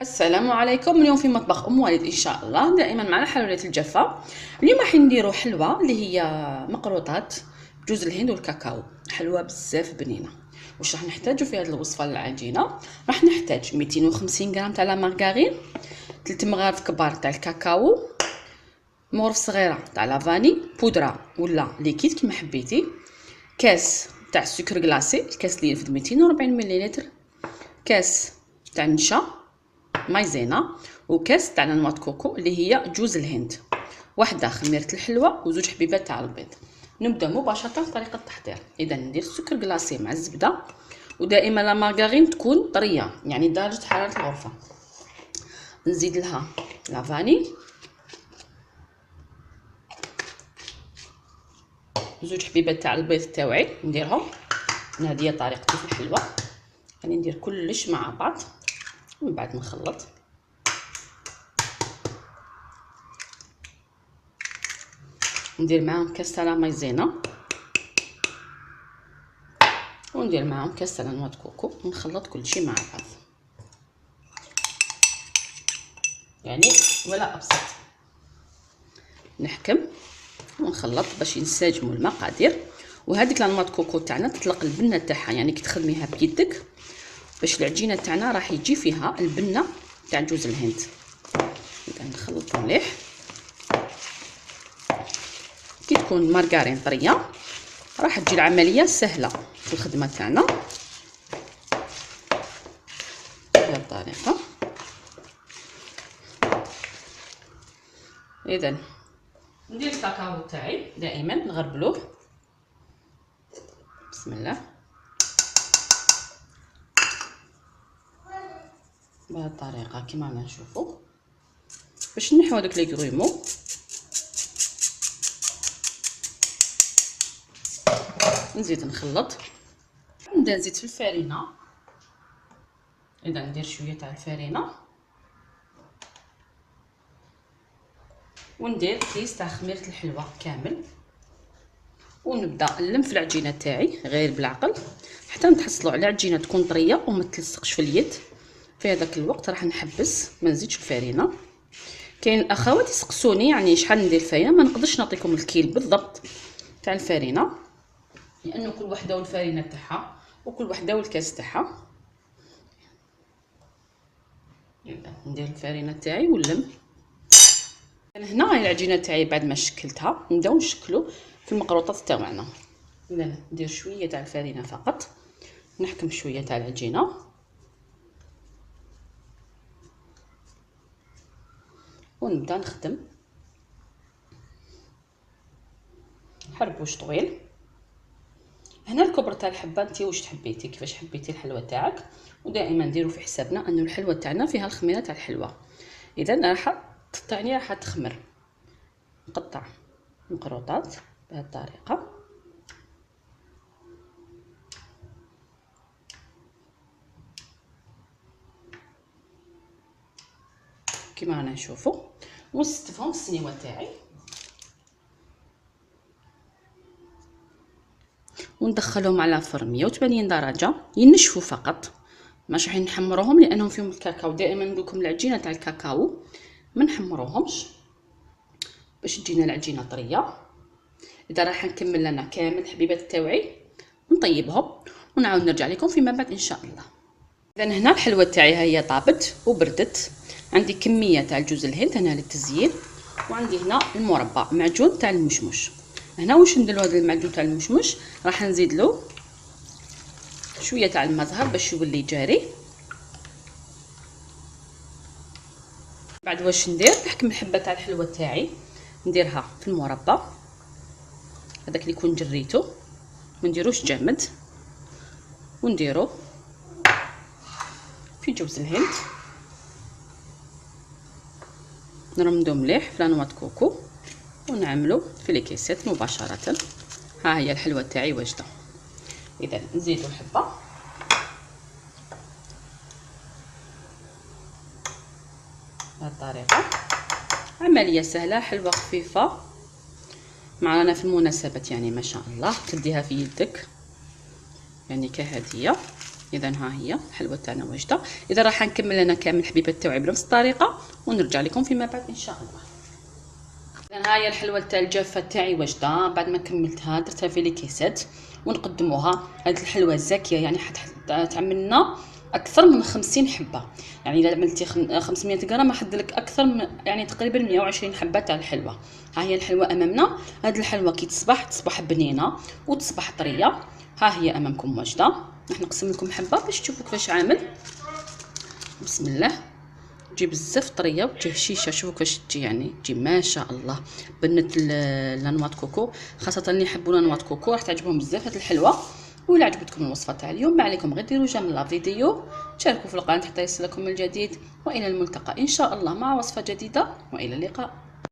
السلام عليكم. اليوم في مطبخ ام وليد ان شاء الله، دائما معنا حلويات الجافه. اليوم راح نديروا حلوه اللي هي مقروطات بجوز الهند والكاكاو، حلوه بزاف بنينه. واش راح نحتاجوا في هذه الوصفه للعجينه؟ راح نحتاج 250 غرام تاع لا مارغرين، 3 مغارف كبار تاع الكاكاو، مغرف صغيره تاع لافاني بودره ولا ليكيد كما حبيتي، كاس تاع السكر كلاصي، الكاس اللي يرفد 240 مليلتر، كاس تاع النشا مايزينا، وكاس تاع نواه كوكو اللي هي جوز الهند، واحده خميره الحلوه وزوج حبيبات تاع البيض. نبدا مباشره طريقه التحضير. اذا ندير السكر كلاصي مع الزبده، ودائما لا مارغرين تكون طريه يعني درجه حراره الغرفه. نزيد لها لافاني، زوج حبيبات تاع البيض تاوعي نديرهم. هذه هي طريقتي في الحلوه، يعني ندير كلش مع بعض ومن بعد نخلط. ندير معاهم كاس تاع مايزينا، وندير معاهم كاس تاع نواه كوكو، ونخلط كلشي مع بعض يعني ولا ابسط. نحكم ونخلط باش ينسجموا المقادير. وهذيك لا نواه كوكو تاعنا تطلق البنه تاعها، يعني كي تخدميها بيدك باش العجينه تاعنا راح يجي فيها البنه تاع جوز الهند. اذا نخلطوا مليح. كي تكون مارغرين طريه راح تجي العمليه سهله في الخدمه تاعنا بهذه الطريقه. اذا ندير الكاكاو تاعي دائما نغربلوه، بسم الله، بهذه الطريقه كيما رانا نشوفوا باش نحيو هذوك لي غرومو. نزيد نخلط، نبدا نزيد في الفارينه. اذا ندير شويه تاع الفارينه، وندير كيس تاع خميره الحلوه كامل، ونبدا نلم في العجينه تاعي غير بالعقل حتى نتحصلوا على عجينه تكون طريه وما تلصقش في اليد. في هذاك الوقت راح نحبس ما نزيدش الفارينه. كاين الاخوات يسقسوني يعني شحال ندير الفارينه، ما نقدرش نعطيكم الكيل بالضبط تاع الفارينه لانه كل وحده والفارينه تاعها وكل وحده والكاس تاعها. ندير الفارينه تاعي ونلم. هنا هاي العجينه تاعي بعد ما شكلتها نبداو نشكلو في المقروطات تاعنا. اذا ندير شويه تاع الفارينه فقط، نحكم شويه تاع العجينه، ونبدا نخدم حربوش طويل. هنا الكبر تاع الحبه انتي واش تحبيتي، كيفاش حبيتي الحلوه تاعك، ودائما نديروا في حسابنا انه الحلوه تاعنا فيها الخميره تاع الحلوه. اذا راح تقطعني راح تخمر. نقطع مقروطات بهذه الطريقه كما رانا نشوفوا، ونستفهم السنيوه تاعي وندخلهم على فرن 180 درجه ينشفوا فقط، مش راح نحمروهم لانهم فيهم الكاكاو. دائما نقول لكم العجينه تاع الكاكاو ما نحمروهمش باش تجينا العجينه طريه. اذا راح نكمل لنا كامل الحبيبات تاوعي نطيبهم ونعاود نرجع لكم فيما بعد ان شاء الله. اذا هنا الحلوه تاعي هي طابت وبردت. عندي كميه تاع جوز الهند هنا للتزيين، وعندي هنا المربى معجون تاع المشمش. هنا واش نديرو هذا المعجون تاع المشمش، راح نزيد له شويه تاع الماء زهر باش يولي جاري. بعد واش ندير، نحكم الحبه تاع الحلوه تاعي نديرها في المربى هذاك اللي يكون جريته، ما نديروش جامد، ونديرو في جوز الهند، نرمدو مليح في نواه كوكو ونعملو في لي كيسات مباشره. ها هي الحلوه تاعي واجده. اذا نزيدو الحبه بهذه الطريقه. عمليه سهله حلوه خفيفه معنا في المناسبات، يعني ما شاء الله تديها في يدك يعني كهديه. اذا ها هي الحلوه تاعنا واجده. اذا راح نكمل انا كامل الحبيبات تاعي بنفس الطريقه ونرجع لكم فيما بعد ان شاء الله. اذا ها هي الحلوه تاع الجافه تاعي واجده. بعد ما كملتها درتها في لي كيسات ونقدموها. هذه الحلوه زاكيه يعني تعمل لنا اكثر من 50 حبه. يعني اذا عملتي 500 غرام راح لك اكثر من يعني تقريبا 120 حبه تاع الحلوه. ها هي الحلوه امامنا. هذه الحلوه كي تصبح بنينه وتصبح طريه. ها هي امامكم واجده. راح نقسم لكم حبه باش تشوفوا كيفاش عامل. بسم الله. تجي بزاف طريه وتجي هشيشه. شوفوا كيفاش تجي يعني تجي ما شاء الله. بنت لانوات كوكو خاصه اللي يحبوا لانوات كوكو راح تعجبهم بزاف هذه الحلوه. وإلا عجبتكم الوصفه تاع اليوم ما عليكم غير ديروا جيم لا فيديو، تشاركوا في القناه حتى يصلكم الجديد، والى الملتقى ان شاء الله مع وصفه جديده والى اللقاء.